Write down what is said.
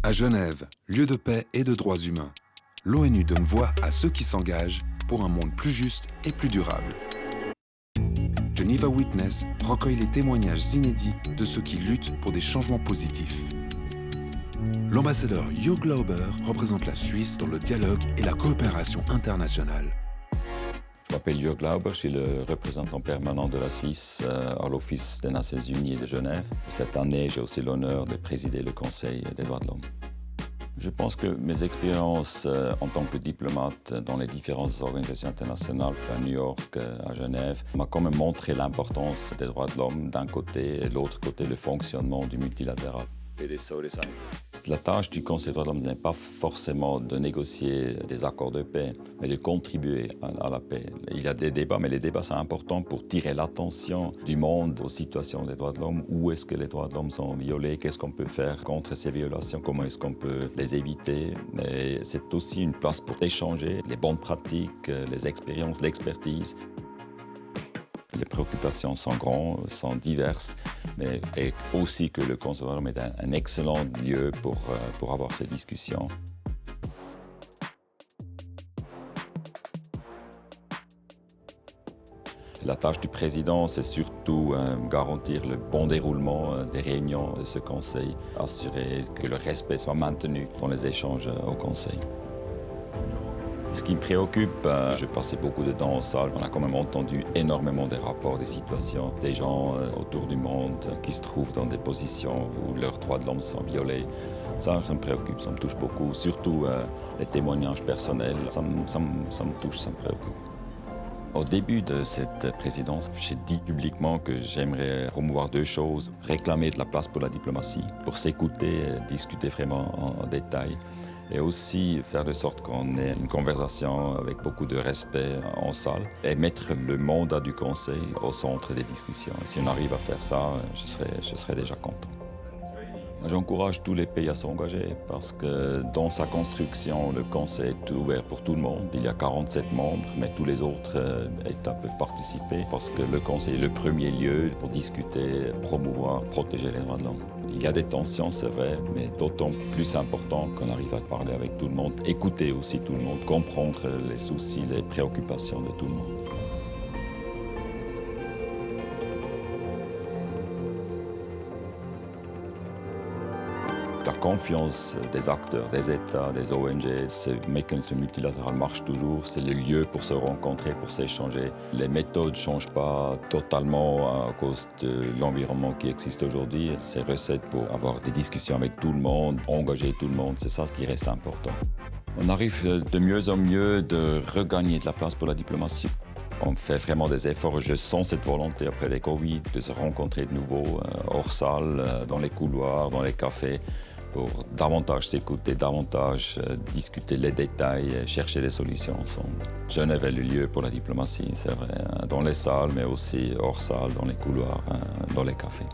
À Genève, lieu de paix et de droits humains, l'ONU donne voix à ceux qui s'engagent pour un monde plus juste et plus durable. Geneva Witness recueille les témoignages inédits de ceux qui luttent pour des changements positifs. L'ambassadeur Jörg Glauber représente la Suisse dans le dialogue et la coopération internationale. Je m'appelle Jörg Glauber, je suis le représentant permanent de la Suisse à l'Office des Nations Unies de Genève. Cette année, j'ai aussi l'honneur de présider le Conseil des droits de l'homme. Je pense que mes expériences en tant que diplomate dans les différentes organisations internationales, à New York, à Genève, m'ont quand même montré l'importance des droits de l'homme d'un côté et de l'autre côté le fonctionnement du multilatéral. La tâche du Conseil des droits de l'homme n'est pas forcément de négocier des accords de paix, mais de contribuer à la paix. Il y a des débats, mais les débats sont importants pour tirer l'attention du monde aux situations des droits de l'homme. Où est-ce que les droits de l'homme sont violés? Qu'est-ce qu'on peut faire contre ces violations? Comment est-ce qu'on peut les éviter? Mais c'est aussi une place pour échanger les bonnes pratiques, les expériences, l'expertise. Les préoccupations sont grandes, sont diverses, mais aussi que le Conseil des droits de l'homme est un excellent lieu pour avoir ces discussions. La tâche du président, c'est surtout garantir le bon déroulement des réunions de ce Conseil, assurer que le respect soit maintenu dans les échanges au Conseil. Ce qui me préoccupe, je passais beaucoup de temps en salle, on a quand même entendu énormément des rapports, des situations, des gens autour du monde qui se trouvent dans des positions où leurs droits de l'homme sont violés. Ça me préoccupe, ça me touche beaucoup, surtout les témoignages personnels, ça me touche, ça me préoccupe. Au début de cette présidence, j'ai dit publiquement que j'aimerais promouvoir deux choses. Réclamer de la place pour la diplomatie, pour s'écouter, discuter vraiment en détail. Et aussi faire de sorte qu'on ait une conversation avec beaucoup de respect en salle et mettre le mandat du Conseil au centre des discussions. Et si on arrive à faire ça, je serai déjà content. J'encourage tous les pays à s'engager parce que dans sa construction, le Conseil est ouvert pour tout le monde. Il y a 47 membres, mais tous les autres États peuvent participer parce que le Conseil est le premier lieu pour discuter, promouvoir, protéger les droits de l'homme. Il y a des tensions, c'est vrai, mais d'autant plus important qu'on arrive à parler avec tout le monde, écouter aussi tout le monde, comprendre les soucis, les préoccupations de tout le monde. La confiance des acteurs, des États, des ONG, ce mécanisme multilatéral marche toujours. C'est le lieu pour se rencontrer, pour s'échanger. Les méthodes ne changent pas totalement à cause de l'environnement qui existe aujourd'hui. Ces recettes pour avoir des discussions avec tout le monde, engager tout le monde, c'est ça ce qui reste important. On arrive de mieux en mieux de regagner de la place pour la diplomatie. On fait vraiment des efforts. Je sens cette volonté après les Covid de se rencontrer de nouveau hors salle, dans les couloirs, dans les cafés, pour davantage s'écouter, davantage discuter les détails, chercher des solutions ensemble. Genève est le lieu pour la diplomatie, c'est vrai, dans les salles, mais aussi hors salle, dans les couloirs, dans les cafés.